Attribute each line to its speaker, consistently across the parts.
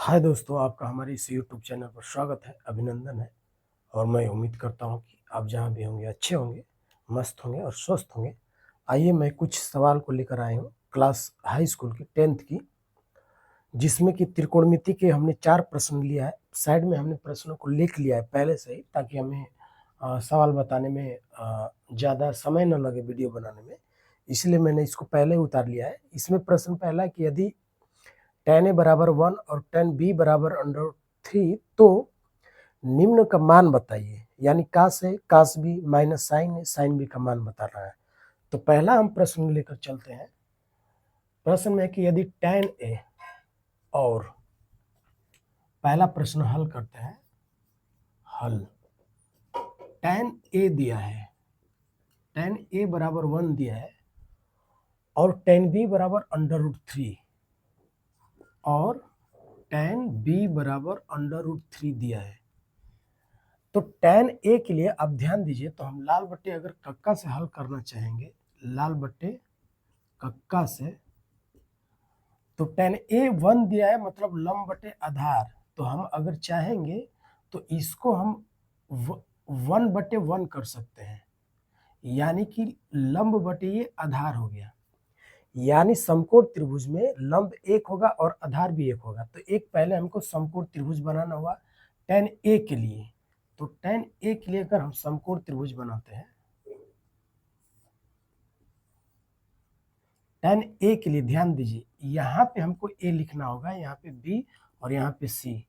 Speaker 1: हाय दोस्तों, आपका हमारे इस यूट्यूब चैनल पर स्वागत है, अभिनंदन है। और मैं उम्मीद करता हूँ कि आप जहाँ भी होंगे अच्छे होंगे, मस्त होंगे और स्वस्थ होंगे। आइए, मैं कुछ सवाल को लेकर आया हूँ क्लास हाई स्कूल की 10th की, जिसमें कि त्रिकोणमिति के हमने 4 प्रश्न लिया है। साइड में हमने प्रश्नों को लिख लिया है पहले से ही, ताकि हमें सवाल बताने में ज़्यादा समय न लगे वीडियो बनाने में। इसलिए मैंने इसको पहले उतार लिया है। इसमें प्रश्न पहला है कि यदि tan a बराबर 1 और tan b बराबर √3 तो निम्न का मान बताइए। यानी cos a cos b minus sin a sin b का मान बता रहा है। तो पहला हम प्रश्न लेकर चलते हैं। प्रश्न में है कि यदि tan a और पहला प्रश्न हल करते हैं। हल tan a दिया है, tan a बराबर 1 दिया है और tan b बराबर √3 और tan b बराबर √3 दिया है। तो tan a के लिए आप ध्यान दीजिए, तो हम लाल बट्टे अगर कक्का से हल करना चाहेंगे, लाल बट्टे कक्का से, तो tan a 1 दिया है, मतलब लंब बटे आधार। तो हम अगर चाहेंगे तो इसको हम 1/1 कर सकते हैं, यानी कि लंब बटे ये आधार हो गया। यानी समकोण त्रिभुज में लंब एक होगा और आधार भी एक होगा। तो एक पहले हमको समकोण त्रिभुज बनाना होगा tan a के लिए। तो tan a के लिए अगर हम समकोण त्रिभुज बनाते हैं, tan a के लिए ध्यान दीजिए, यहाँ पे हमको a लिखना होगा, यहाँ पे b और यहाँ पे c।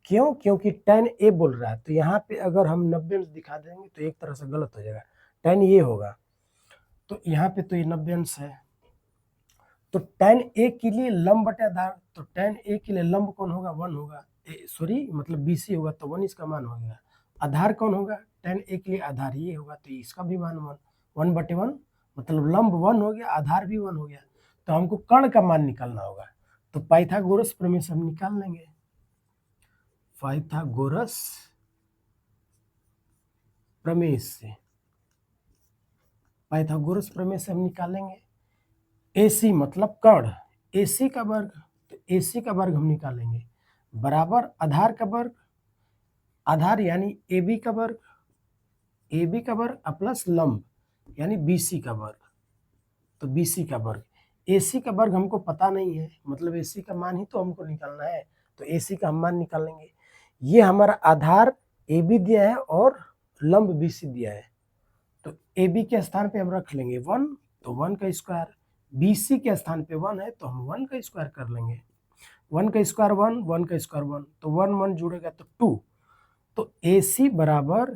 Speaker 1: क्यों? क्योंकि tan a बोल रहा है। तो यहाँ पे अगर हम 90 अंश दिखा देंगे तो एक तरह से गलत हो जाएगा, tan ये होगा। तो यहाँ पे तो ये 90 अंश है। तो tan a के लिए लंब बटे आधार, तो tan a के लिए लंब कौन होगा? 1 होगा, सॉरी मतलब BC होगा, तो 1 इसका मान हो गया। आधार कौन होगा? tan a के लिए आधार ये होगा, तो इसका भी मान 1/1, मतलब लंब 1 हो गया, आधार भी 1 हो गया। तो हमको कर्ण का मान निकालना होगा। तो पाइथागोरस प्रमेय से हम निकाल लेंगे। पाइथागोरस प्रमेय से, पाइथागोरस प्रमेय से हम निकालेंगे AC मतलब कर्ण, AC का वर्ग। तो AC का वर्ग हम निकालेंगे बराबर आधार का वर्ग, आधार यानी AB का वर्ग, AB का वर्ग प्लस लंब यानी BC का वर्ग। तो BC का वर्ग, AC का वर्ग हमको पता नहीं है, मतलब AC का मान ही तो हमको निकालना है। तो AC का हम मान निकालेंगे। ये हमारा आधार AB दिया है और लंब BC दिया है। तो AB के स्थान पे हम रख लेंगे 1, तो 1 का स्क्वायर। BC के स्थान पे 1 है, तो हम 1 का स्क्वायर कर लेंगे। 1 का स्क्वायर 1, 1 का स्क्वायर 1, तो 1 1 जुड़ेगा तो 2। तो AC बराबर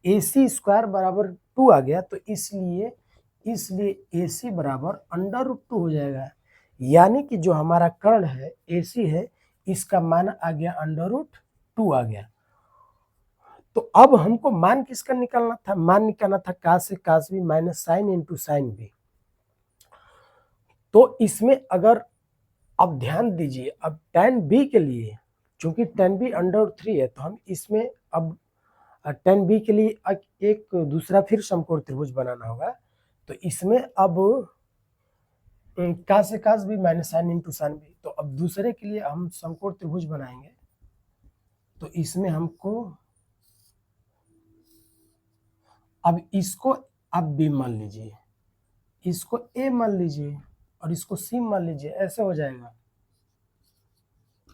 Speaker 1: AC स्क्वायर बराबर 2 आ गया। तो इसलिए AC बराबर √2 हो जाएगा। यानी कि जो हमारा कर्ण है AC है, इसका मान आ गया √2 आ गया। तो अब हमको मान किसका निकालना था? मान निकालना था cos से cos b minus sin into sin b। तो इसमें अगर अब ध्यान दीजिए, अब tan b के लिए, चूंकि tan b √3 है, तो हम इसमें अब tan b के लिए एक दूसरा फिर समकोण त्रिभुज बनाना होगा। तो इसमें अब cos से cos b minus sin into sin b। तो अब दूसरे के लिए हम समकोण त्रिभुज बनाएंगे। तो इसमें हमको अब इसको अब b मान लीजिए, इसको a मान लीजिए और इसको c मान लीजिए, ऐसे हो जाएगा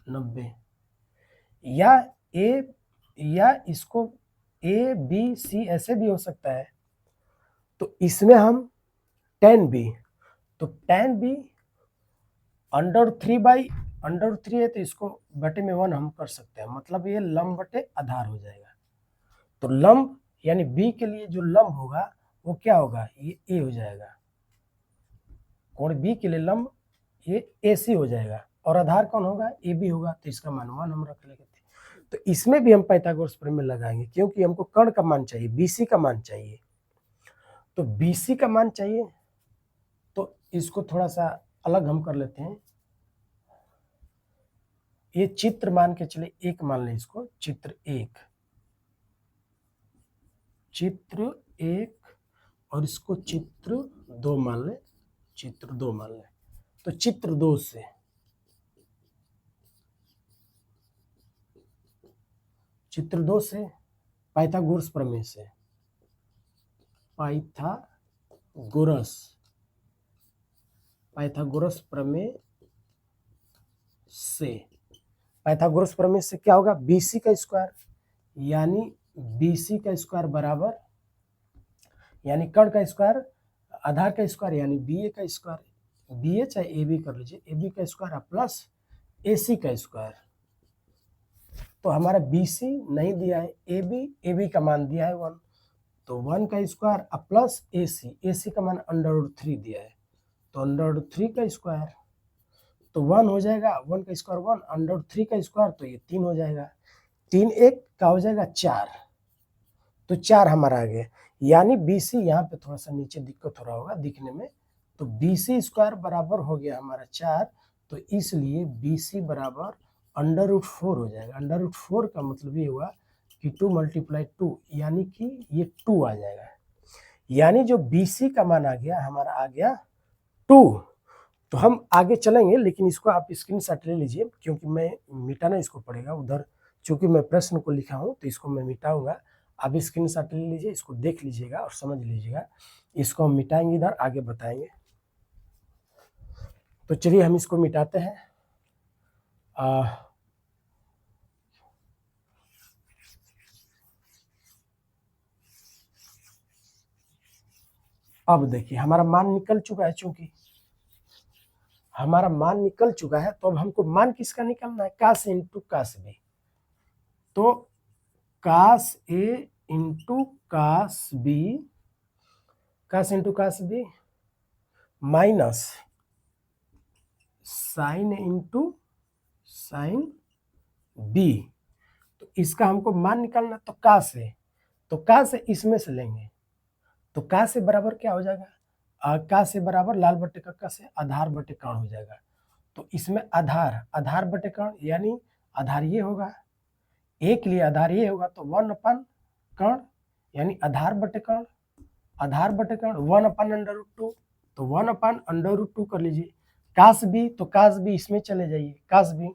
Speaker 1: 90। या इसको a b c ऐसे भी हो सकता है। तो इसमें हम tan b, तो tan b √3 है, तो इसको बटे में 1 हम कर सकते हैं, मतलब ये लंब बटे आधार हो जाएगा। तो लंब यानी b के लिए जो लंब होगा वो क्या होगा? ये a हो जाएगा। कोण b के लिए लंब ये AC हो जाएगा और आधार कौन होगा? AB होगा। तो इसका मान 1 हम रख लेंगे। तो इसमें भी हम पाइथागोरस प्रमेय लगाएंगे, क्योंकि हमको कर्ण का मान चाहिए, BC का मान चाहिए। तो BC का मान चाहिए, तो इसको थोड़ा सा अलग हम कर लेते हैं। ये चित्र मान के चले 1 मान लें इसको, चित्र 1, चित्र 1, और इसको चित्र 2 मान लें, चित्र 2 मान लें। तो चित्र 2 से चित्र 2 से पाइथागोरस प्रमेय से, पाइथागोरस प्रमेय से, पाइथागोरस प्रमेय से क्या होगा, BC का स्क्वायर यानी BC का स्क्वायर बराबर, यानी कर्ण का स्क्वायर आधार का स्क्वायर यानी BA का स्क्वायर, BA चाहे AB कर लीजिए, AB का स्क्वायर प्लस AC का स्क्वायर। तो हमारा BC नहीं दिया है, AB का मान दिया है 1, तो 1 का स्क्वायर प्लस AC का मान √3 दिया है, तो √3 का स्क्वायर तो 1 हो जाएगा, 1 का स्क्वायर 1, √3 का स्क्वायर तो ये 3 हो जाएगा, 3 1 का हो जाएगा 4, तो 4 हमारा आ गया। यानी BC यहाँ पे थोड़ा सा नीचे दिक्कत हो रहा होगा दिखने में, तो BC स्क्वायर बराबर हो गया हमारा 4, तो इसलिए BC बराबर √4 हो जाएगा। √4 का मतलब ये हुआ कि 2 × 2 यानी कि ये 2 आ जाएगा, यानी जो BC का मान आ गया हमारा आ गया 2। तो हम आगे चलेंगे, लेकिन इसको आप स्क्रीनशॉट ले लीजिए क्योंकि मैं मिटाना इसको पड़ेगा उधर, चूंकि मैं प्रश्न को लिखा हूं तो इसको मैं मिटाऊंगा। आप स्क्रीनशॉट ले लीजिए, इसको देख लीजिएगा और समझ लीजिएगा, इसको हम मिटाएंगे, इधर आगे बताएंगे। तो चलिए हम इसको मिटाते हैं। अब देखिए हमारा मान निकल चुका है, चूंकि हमारा मान निकल चुका है तो अब हमको मान किसका निकालना है, cos A into cos B। तो cos A into cos B, cos into cos B minus sine into sine B। तो इसका हमको मान निकालना, तो कास A, तो कास A इसमें से लेंगे, तो कास A बराबर क्या हो जाएगा, कास A बराबर लाल बटे कक्का से आधार बटे कर्ण हो जाएगा। तो इसमें आधार बटे कर्ण यानी आधार ये होगा, A के लिए आधार ये होगा, तो 1 अपन कर्ण यानी आधार बटे कर्ण 1 अपन √2, तो 1 अपन √2 कर लीजिए। कास B, तो कास B इसमें चले जाइए, कास B,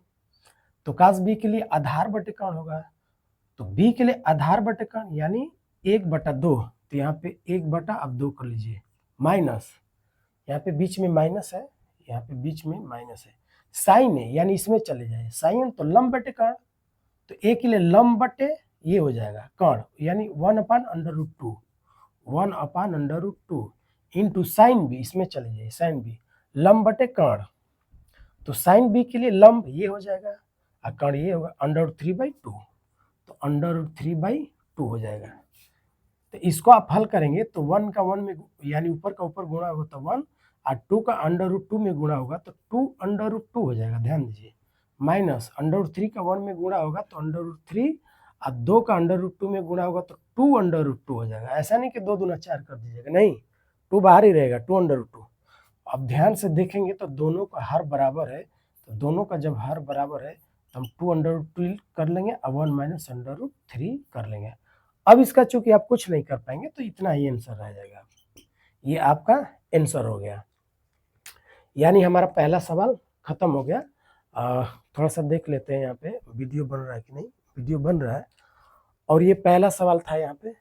Speaker 1: तो कास B के लिए आधार बटे कर्ण होगा, तो B के लिए आधार बटे कर्ण यानी 1/2, तो यहाँ पे 1/, अब 2 कर लीजिए, माइनस यहाँ पे बीच में माइनस है, यहाँ पे बीच में माइनस है, साइन है यानी इसमें चले जाए, साइन तो लंब बटे कर्ण, तो A के लिए लंब बटे ये हो जाएगा कर्ण यानी 1/√2, 1/√2 इंटू साइन B, इसमें चले जाइए, साइन B लंब बटे कर्ण, तो साइन B के लिए लंब ये हो जाएगा और कर्ण ये होगा √3/2, तो √3/2 हो जाएगा। तो इसको आप हल करेंगे तो 1 का 1 में यानी ऊपर का ऊपर गुणा होगा तो 1, और 2 का √2 में गुणा होगा तो 2√2 हो जाएगा, ध्यान दीजिए, माइनस √3 का 1 में गुणा होगा तो √3, और 2 का √2 में गुणा होगा तो 2√2 हो जाएगा। ऐसा नहीं कि 2 दूना 4 कर दीजिएगा, नहीं, 2 बाहर ही रहेगा, 2√2। अब ध्यान से देखेंगे तो दोनों का हर बराबर है, तो दोनों का जब हर बराबर है तो हम 2√2 कर लेंगे और 1 - √3 कर लेंगे। अब इसका चूंकि आप कुछ नहीं कर पाएंगे तो इतना ही आंसर रह जाएगा, ये आपका आंसर हो गया। यानी हमारा पहला सवाल खत्म हो गया। थोड़ा सा देख लेते हैं यहाँ पे वीडियो बन रहा है कि नहीं, वीडियो बन रहा है। और ये पहला सवाल था यहाँ पे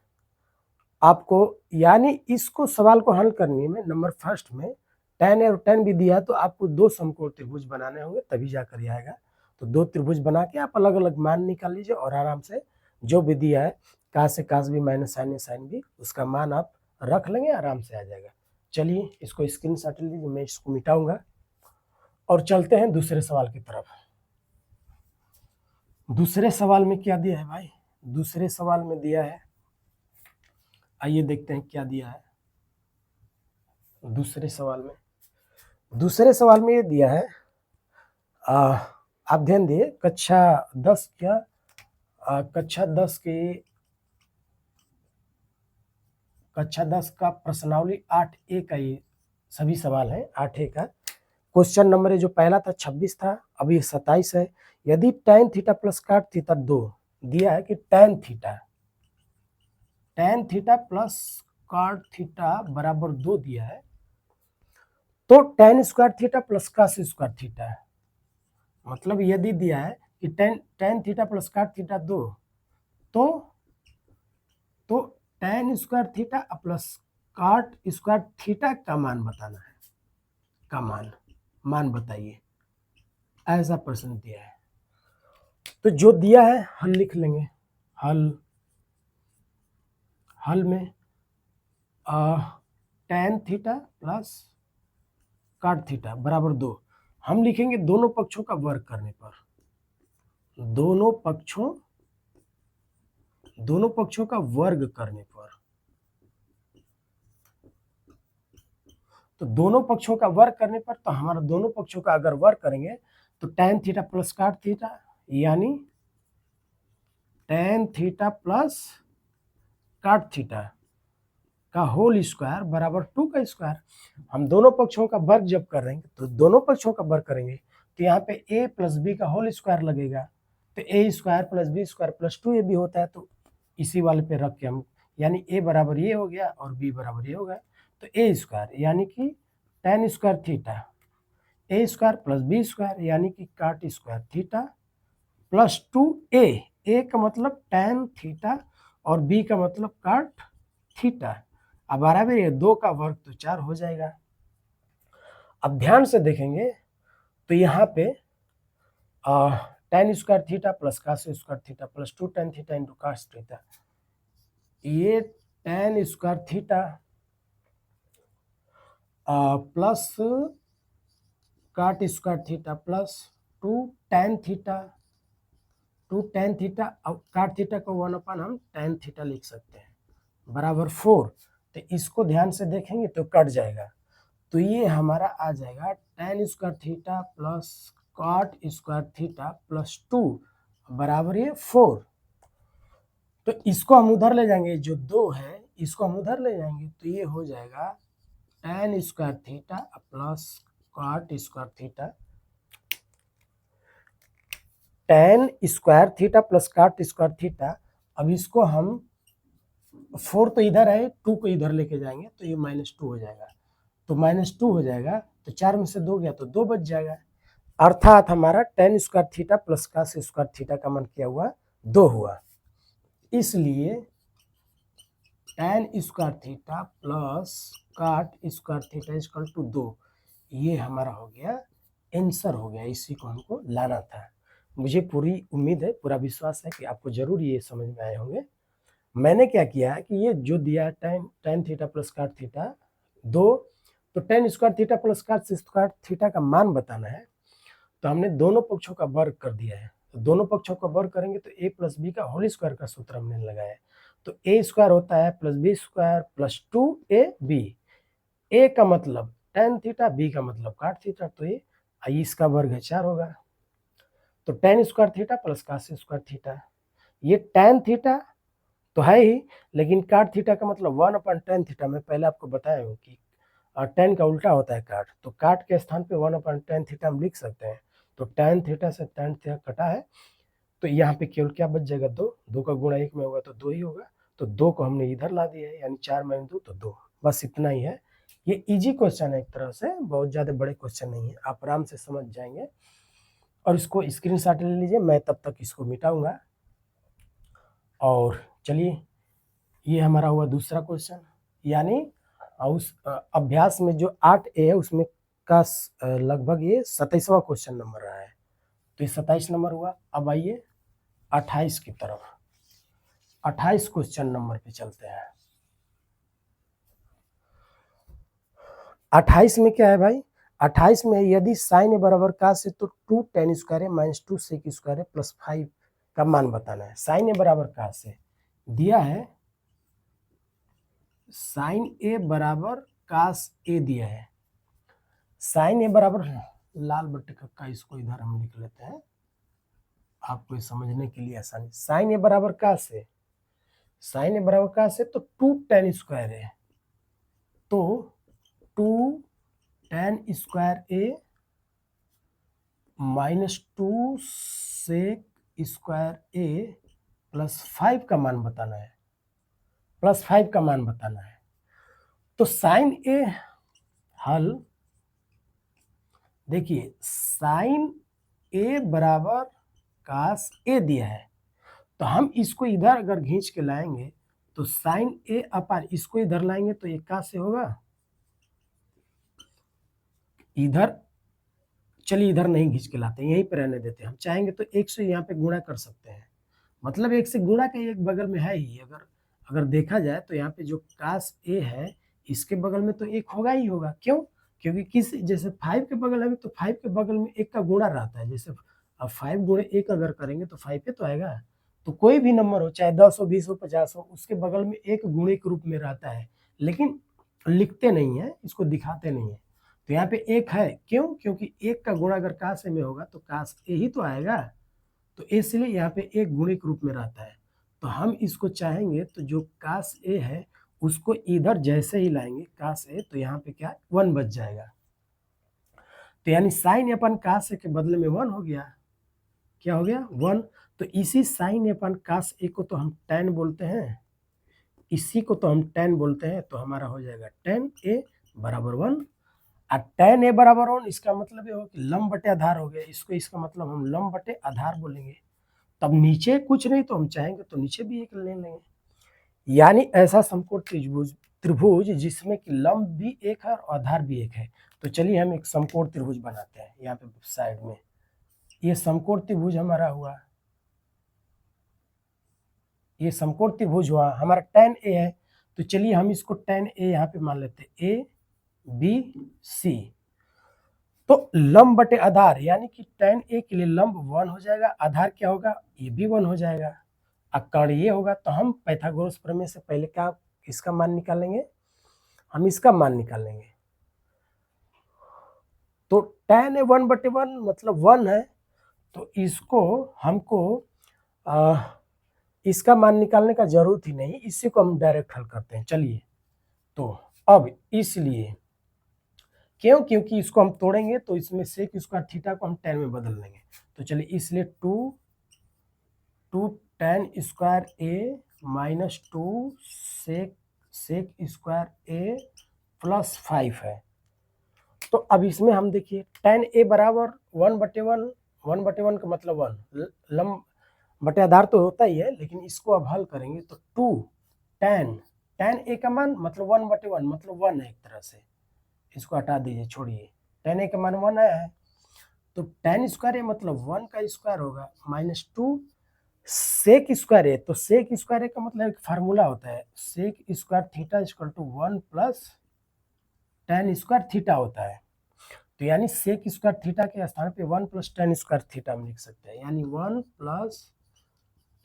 Speaker 1: आपको, यानी इसको सवाल को हल करने में नंबर फर्स्ट में tan और tan भी दिया तो आपको 2 समकोण त्रिभुज बनाने होंगे तभी जाकर ये आएगा। तो 2 त्रिभुज बना के आप अलग अलग मान निकाल लीजिए और आराम से जो भी दिया है कास से कास भी माइनस साइन ए साइन भी, उसका मान आप रख लेंगे, आराम से आ जाएगा। चलिए इसको स्क्रीनशॉट ले लीजिए, मैं इसको मिटाऊंगा और चलते हैं दूसरे सवाल की तरफ। दूसरे सवाल में क्या दिया है भाई, दूसरे सवाल में दिया है, आइए देखते हैं क्या दिया है दूसरे सवाल में। दूसरे सवाल में ये दिया है, आप ध्यान दिए, कक्षा 10 क्या, कक्षा 10 का प्रश्नावली 8A का ये सभी सवाल है, 8A का क्वेश्चन नंबर है जो पहला था 26 था, अभी 27 है। यदि tan theta plus cot theta 2 दिया है कि tan theta plus cot theta बराबर 2 दिया है, तो tan square theta plus cos square theta है, मतलब यदि दिया है कि tan theta plus cot theta 2, तो tan square theta plus cot square theta का मान बताना है, का मान बताइए, ऐसा प्रश्न दिया है। तो जो दिया है हल लिख लेंगे। हल में tan theta plus cot theta बराबर 2 हम लिखेंगे दोनों पक्षों का वर्ग करने पर, दोनों पक्षों का वर्ग करने पर। तो दोनों पक्षों का वर्ग करने पर, तो हमारा दोनों पक्षों का अगर वर्ग करेंगे तो tan theta plus cot theta यानी tan theta plus cot theta का होल स्क्वायर बराबर 2 का स्क्वायर। हम दोनों पक्षों का वर्ग जब कर रहे हैं तो दोनों पक्षों का वर्ग करेंगे तो यहाँ पे a प्लस बी का होल स्क्वायर लगेगा, तो a square plus B square plus 2ab होता है। तो इसी वाले पे रख के हम, यानी a बराबर ये हो गया और b बराबर ये हो गया, तो a स्क्वायर यानी कि tan square theta a square plus B square यानी कि cot square theta plus 2a, a का मतलब tan थीटा और b का मतलब cot थीटा। अब बराबर ये 2 का वर्ग तो 4 हो जाएगा। अब ध्यान से देखेंगे तो यहाँ पे tan square theta plus cos square theta plus 2 tan theta into cos theta, ये tan square theta plus cot square theta plus 2 tan theta, अब cot थीटा को 1/, हम tan थीटा लिख सकते हैं बराबर 4। तो इसको ध्यान से देखेंगे तो कट जाएगा, तो ये हमारा आ जाएगा tan square theta plus cot square theta plus 2 बराबर ये 4। तो इसको हम उधर ले जाएंगे, जो 2 है इसको हम उधर ले जाएंगे तो ये हो जाएगा tan square theta plus cot square theta, tan square theta plus cot square theta. अब इसको हम 4 तो इधर है, 2 को इधर लेके जाएंगे तो ये -2 हो जाएगा, तो -2 हो जाएगा, तो 4 में से 2 गया तो 2 बच जाएगा। अर्थात हमारा tan square theta plus cos square theta का मान क्या हुआ, 2 हुआ। इसलिए tan square theta plus cot square theta equal to 2, ये हमारा हो गया आंसर हो गया। इसी को हमको लाना था। मुझे पूरी उम्मीद है, पूरा विश्वास है कि आपको जरूर ये समझ में आए होंगे। मैंने क्या किया है कि ये जो दिया है tan theta plus cot theta 2, तो tan square theta plus cot square theta का मान बताना है, तो हमने दोनों पक्षों का वर्ग कर दिया है। तो दोनों पक्षों का वर्ग करेंगे तो a प्लस बी का होल स्क्वायर का सूत्र हमने लगाया है, तो a स्क्वायर होता है plus B square plus 2ab, a का मतलब tan थीटा, b का मतलब cot थीटा, तो ये इसका वर्ग है 4 होगा। तो tan square theta plus cos square theta, ये tan थीटा तो है ही, लेकिन cot थीटा का मतलब 1/tan थीटा। मैं पहले आपको बताया हूँ कि tan का उल्टा होता है cot, तो cot के स्थान पे 1/tan थीटा हम लिख सकते हैं। तो tan थीटा से tan थीटा कटा है, तो यहाँ पे केवल क्या बच जाएगा, 2 का गुणा 1 में होगा तो 2 ही होगा, तो 2 को हमने इधर ला दिया है, यानी 4 - 2 तो 2। बस इतना ही है। ये इजी क्वेश्चन है, एक तरह से बहुत ज़्यादा बड़े क्वेश्चन नहीं है, आप आराम से समझ जाएंगे। और इसको स्क्रीनशॉट ले लीजिए, मैं तब तक इसको मिटाऊंगा। और चलिए, ये हमारा हुआ दूसरा क्वेश्चन, यानी उस अभ्यास में जो 8A है उसमें का लगभग ये 27वां क्वेश्चन नंबर रहा है, तो ये 27 नंबर हुआ। अब आइए 28 की तरफ, 28 क्वेश्चन नंबर पे चलते हैं। 28 में क्या है भाई, 28 में यदि साइन ए बराबर cos है तो 2 tan स्क्वायर है माइनस 2 sec स्क्वायर है प्लस 5 का मान बताना है। साइन ए बराबर cos है दिया है, साइन ए बराबर cos ए दिया है, साइन ए बराबर लाल बट्टे का इसको इधर हम लिख लेते हैं आपको समझने के लिए आसानी। साइन ए बराबर cos है, साइन ए बराबर cos है तो 2 tan स्क्वायर है, तो 2 tan स्क्वायर ए माइनस 2 sec स्क्वायर ए प्लस 5 का मान बताना है, प्लस 5 का मान बताना है। तो साइन ए हल देखिए, साइन ए बराबर cos ए दिया है, तो हम इसको इधर अगर खींच के लाएंगे तो साइन ए अपान इसको इधर लाएंगे तो ये कहाँ से होगा, इधर, चलिए इधर नहीं खींच के लाते, यहीं पे रहने देते हैं। हम चाहेंगे तो एक से यहाँ पे गुणा कर सकते हैं, मतलब एक से गुणा का एक बगल में है ही। अगर अगर देखा जाए तो यहाँ पे जो कास ए है इसके बगल में तो एक होगा ही होगा। क्यों? क्योंकि किस, जैसे 5 के बगल है तो 5 के बगल में एक का गुणा रहता है। जैसे अब 5 गुणे एक अगर करेंगे तो 5 पे तो आएगा। तो कोई भी नंबर हो, चाहे 10 हो, 20 हो, 50 हो, उसके बगल में एक गुणे के रूप में रहता है, लेकिन लिखते नहीं है, इसको दिखाते नहीं है। तो यहाँ पे एक है, क्यों? क्योंकि एक का गुणा अगर कास ए में होगा तो कास ए ही तो आएगा, तो इसलिए यहाँ पे एक गुणे के रूप में रहता है। तो हम इसको चाहेंगे तो जो कास ए है उसको इधर जैसे ही लाएंगे कास ए, तो यहाँ पे क्या 1 बच जाएगा। तो यानी साइन अपन कास ए के बदले में 1 हो गया। क्या हो गया? 1। तो इसी साइन अपन कास ए को तो हम tan बोलते हैं, इसी को तो हम tan बोलते हैं। तो हमारा हो जाएगा tan ए बराबर 1। और tan ए बराबर 1 इसका मतलब ये हो कि लंब बटे आधार हो गया, इसको इसका मतलब हम लंब बटे आधार बोलेंगे। तब नीचे कुछ नहीं तो हम चाहेंगे तो नीचे भी एक ले लेंगे, यानी ऐसा समकोण त्रिभुज त्रिभुज जिसमें कि लंब भी एक है और आधार भी एक है। तो चलिए हम एक समकोण त्रिभुज बनाते हैं। यहाँ पे साइड में ये समकोण त्रिभुज हमारा हुआ, ये समकोण त्रिभुज हुआ हमारा tan ए है। तो चलिए हम इसको tan ए यहाँ पे मान लेते हैं, ए बी सी। तो लंब बटे आधार यानी कि tan ए के लिए लंब 1 हो जाएगा, आधार क्या होगा, ये भी 1 हो जाएगा। अब कर्ण ये होगा तो हम पाइथागोरस प्रमेय से पहले क्या इसका मान निकालेंगे, हम इसका मान निकालेंगे। तो tan ए 1/1 मतलब 1 है, तो इसको हमको इसका मान निकालने का जरूरत ही नहीं, इसी को हम डायरेक्ट हल करते हैं। चलिए तो अब इसलिए क्यों, क्योंकि इसको हम तोड़ेंगे तो इसमें सेक स्क्वायर थीटा को हम tan में बदल लेंगे। तो चलिए इसलिए 2 tan स्क्वायर ए माइनस 2 सेक स्क्वायर ए प्लस 5 है। तो अब इसमें हम देखिए tan ए बराबर 1/1, 1/1 का मतलब 1 लंब बटे आधार तो होता ही है, लेकिन इसको अब हल करेंगे तो 2 tan ए का मान मतलब 1/1 मतलब 1 है एक तरह से, इसको हटा दीजिए, छोड़िए, tan ए का मान 1 आया है। तो tan स्क्वायर ए मतलब 1 का स्क्वायर होगा माइनस 2 सेक स्क्वायर ए। तो सेक स्क्वायर ए का मतलब एक फार्मूला होता है, sec square theta equal to 1 plus tan square theta होता है। तो यानी सेक स्क्वायर थीटा के स्थान पे 1 प्लस tan स्क्वायर थीटा हम लिख सकते हैं, यानी 1 plus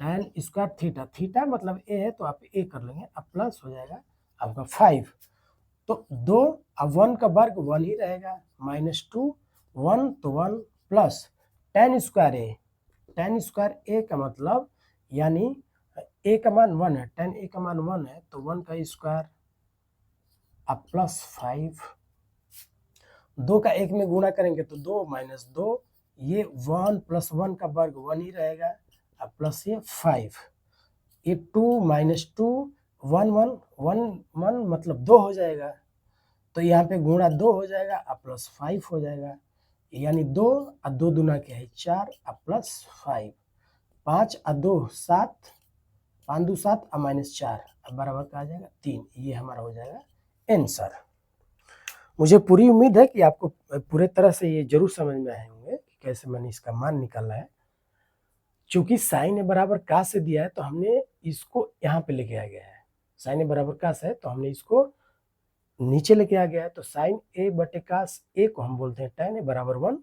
Speaker 1: tan square theta, theta मतलब ए है तो आप ए कर लेंगे, अब प्लस हो जाएगा आपका 5। तो 2 अब 1 का वर्ग 1 ही रहेगा, माइनस 2 1 तो 1 प्लस tan स्क्वायर ए, tan स्क्वायर ए का मतलब यानी ए का मान 1 है, tan ए का मान 1 है तो 1 का स्क्वायर अब प्लस 5, 2 का 1 में गुणा करेंगे तो 2 माइनस 2, ये 1 प्लस 1 का वर्ग 1 ही रहेगा, अब प्लस ये 5, ये 2 माइनस 2 1 1 1 1 मतलब 2 हो जाएगा। तो यहाँ पे गुणा 2 हो जाएगा, अब प्लस 5 हो जाएगा, यानी 2 और 2 दूना क्या है 4, अब प्लस 5, 5 और 2 7, 5 2 7 और माइनस 4, अब बराबर का आ जाएगा 3। ये हमारा हो जाएगा आंसर। मुझे पूरी उम्मीद है कि आपको पूरे तरह से ये जरूर समझ में आए होंगे कि कैसे मैंने इसका मान निकाला है। चूंकि साइन ए बराबर का से दिया है तो हमने इसको यहाँ पे लेके आ गया है, साइन ए बराबर का से है तो हमने इसको नीचे लेके आ गया है। तो साइन ए बटे कास ए को हम बोलते हैं tan ए बराबर 1।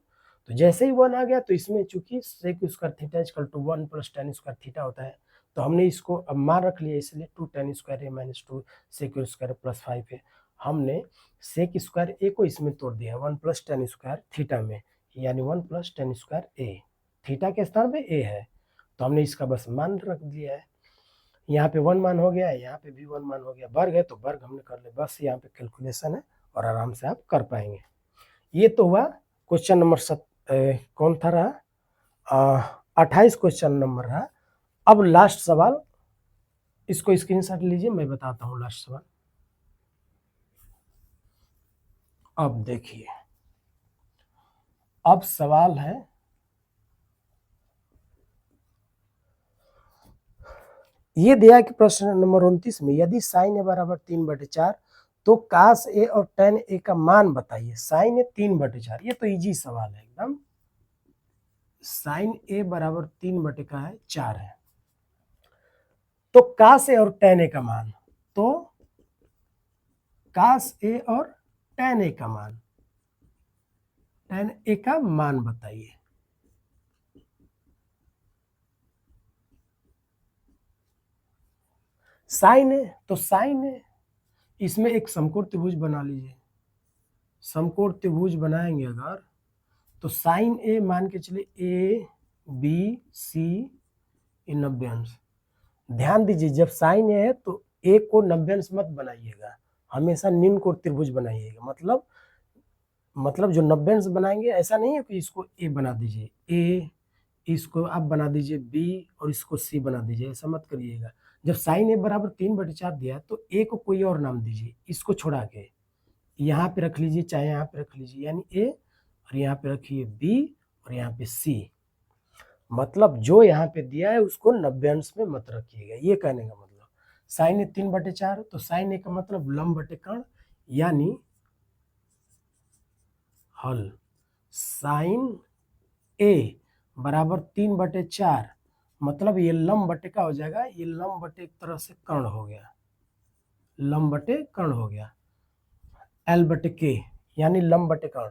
Speaker 1: तो जैसे ही 1 आ गया तो इसमें चूंकि sec square theta equal to 1 plus tan square theta होता है, तो हमने इसको अब मान रख लिया, इसलिए 2 tan स्क्वायर ए माइनस 2 सेक स्क्वायर प्लस 5 है। हमने सेक स्क्वायर ए को इसमें तोड़ दिया 1 प्लस tan स्क्वायर थीटा में, यानी 1 प्लस tan स्क्वायर ए, थीटा के स्थान पे ए है, तो हमने इसका बस मान रख दिया है। यहाँ पे 1 मान हो गया, यहाँ पे भी 1 मान हो गया, वर्ग है तो वर्ग हमने कर लिया, बस यहाँ पे कैलकुलेशन है और आराम से आप कर पाएंगे। ये तो हुआ क्वेश्चन नंबर कौन था रहा 28 क्वेश्चन नंबर रहा। अब लास्ट सवाल, इसको स्क्रीनशॉट लीजिए, मैं बताता हूँ लास्ट सवाल। अब देखिए, अब सवाल है ये दिया कि प्रश्न नंबर 29 में यदि साइन ए बराबर 3/4 तो कास ए और टेन ए का मान बताइए। साइन ए 3/4, ये तो इजी सवाल है एकदम। साइन ए बराबर 3/4 है, तो कास ए और टेन ए का मान, तो कास ए और टेन ए का मान, टेन ए का मान बताइए। साइन ए, तो साइन ए, इसमें एक समकोण त्रिभुज बना लीजिए। समकोण त्रिभुज बनाएंगे अगर, तो साइन ए मान के चलिए ए बी सी 90 अंश। ध्यान दीजिए जब साइन ए है तो ए को 90 अंश मत बनाइएगा, हमेशा निम्न कोण त्रिभुज बनाइएगा। मतलब जो 90 अंश बनाएंगे ऐसा नहीं है कि इसको ए बना दीजिए ए, इसको आप बना दीजिए बी और इसको सी बना दीजिए, ऐसा मत करिएगा। जब साइन ए बराबर 3/4 दिया तो ए को कोई और नाम दीजिए, इसको छोड़ा के यहाँ पे रख लीजिए, चाहे यहाँ पे रख लीजिए, यानी ए, और यहाँ पे रखिए बी और यहाँ पे सी। मतलब जो यहाँ पे दिया है उसको 90 अंश में मत रखिएगा, ये कहने का मतलब। साइन ए 3/4, तो साइन ए का मतलब लंब बटे कर्ण, यानी हल साइन ए बराबर 3/4, मतलब ये लंब बटे का हो जाएगा, ये लंब बटे एक तरह से कर्ण हो गया, लंब बटे कर्ण हो गया, एल बटे के, यानी लंब बटे कर्ण।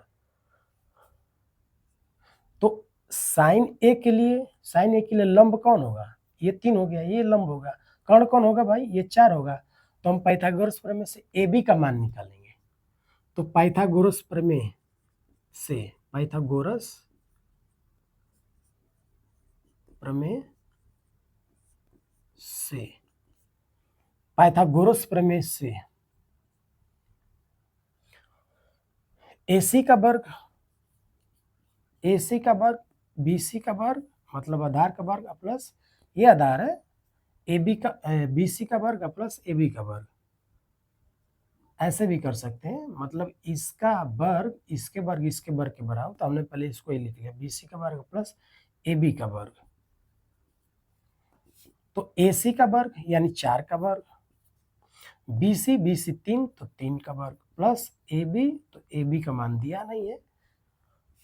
Speaker 1: तो साइन ए के लिए लंब कौन होगा, ये 3 हो गया, ये लंब होगा। कर्ण कौन होगा भाई, ये 4 होगा। तो हम पाइथागोरस प्रमेय से ए बी का मान निकालेंगे। तो पाइथागोरस प्रमेय से, पाइथागोरस प्रमेय से, पाइथागोरस प्रमेय से AC का वर्ग, AC का वर्ग BC का वर्ग, मतलब आधार का वर्ग प्लस ये आधार है AB का, BC का वर्ग प्लस AB का वर्ग, ऐसे भी कर सकते हैं। मतलब इसका वर्ग इसके वर्ग इसके वर्ग के बराबर, तो हमने पहले इसको ही लिख लिया, BC का वर्ग प्लस AB का वर्ग। तो AC का वर्ग यानी 4 का वर्ग, BC 3 तो 3 का वर्ग, प्लस AB, तो AB का मान दिया नहीं है,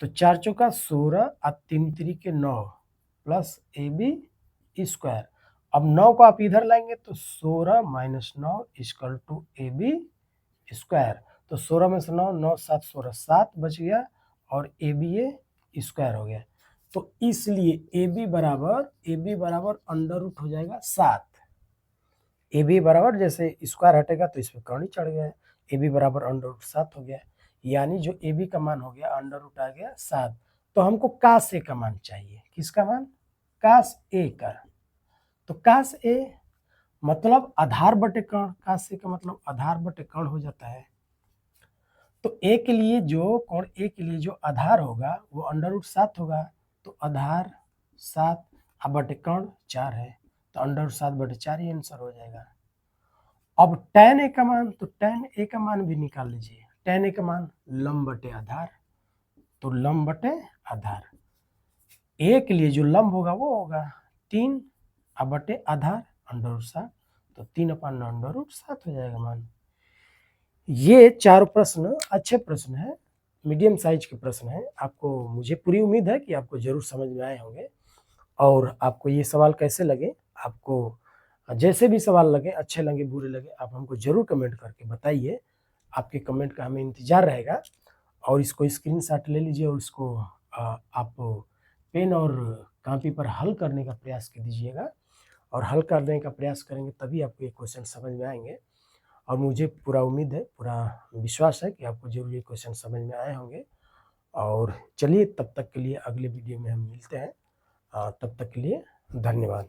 Speaker 1: तो 4 चौका 16 और 3 3 9 प्लस AB स्क्वायर। अब 9 को आप इधर लाएंगे तो 16 - 9 इक्वल टू AB स्क्वायर। तो 16 में से 9, 9 7 16, 7 बच गया और ABA स्क्वायर हो गया। तो इसलिए AB बराबर अंडर रूट हो जाएगा 7। AB बराबर, जैसे स्क्वायर हटेगा तो इसमें कर्ण ही चढ़ गया है, AB बराबर अंडर रूट 7 हो गया, यानी जो AB का मान हो गया अंडर रूट आ गया 7। तो हमको कास ए का मान चाहिए, किसका मान, कास ए का। तो कास ए मतलब आधार बटे कर्ण, कास ए का मतलब आधार बटे कर्ण हो जाता है। तो ए के लिए जो कोण ए के लिए जो आधार होगा वो अंडर रूट 7 होगा, तो आधार 7 अब बटे कर्ण 4 है, तो अंडर रूट 7/4 ही आंसर हो जाएगा। अब tan ए का मान, तो tan ए का मान भी निकाल लीजिए। tan ए का मान लंब बटे आधार, तो लंब बटे आधार, ए के लिए जो लंब होगा वो होगा 3 अब बटे आधार अंडर रूट 7, तो 3/9 अंडर रूट 7 हो जाएगा मान। ये 4 प्रश्न अच्छे प्रश्न हैं, मीडियम साइज के प्रश्न हैं। आपको, मुझे पूरी उम्मीद है कि आपको जरूर समझ में आए होंगे। और आपको ये सवाल कैसे लगे, आपको जैसे भी सवाल लगे, अच्छे लगे बुरे लगे, आप हमको जरूर कमेंट करके बताइए। आपके कमेंट का हमें इंतजार रहेगा। और इसको स्क्रीनशॉट ले लीजिए और इसको आप पेन और कॉपी पर हल करने का प्रयास कर दीजिएगा। और हल करने का प्रयास करेंगे तभी आपको ये क्वेश्चन समझ में आएंगे। और मुझे पूरा उम्मीद है, पूरा विश्वास है कि आपको जरूर ये क्वेश्चन समझ में आए होंगे। और चलिए, तब तक के लिए अगले वीडियो में हम मिलते हैं। तब तक के लिए धन्यवाद।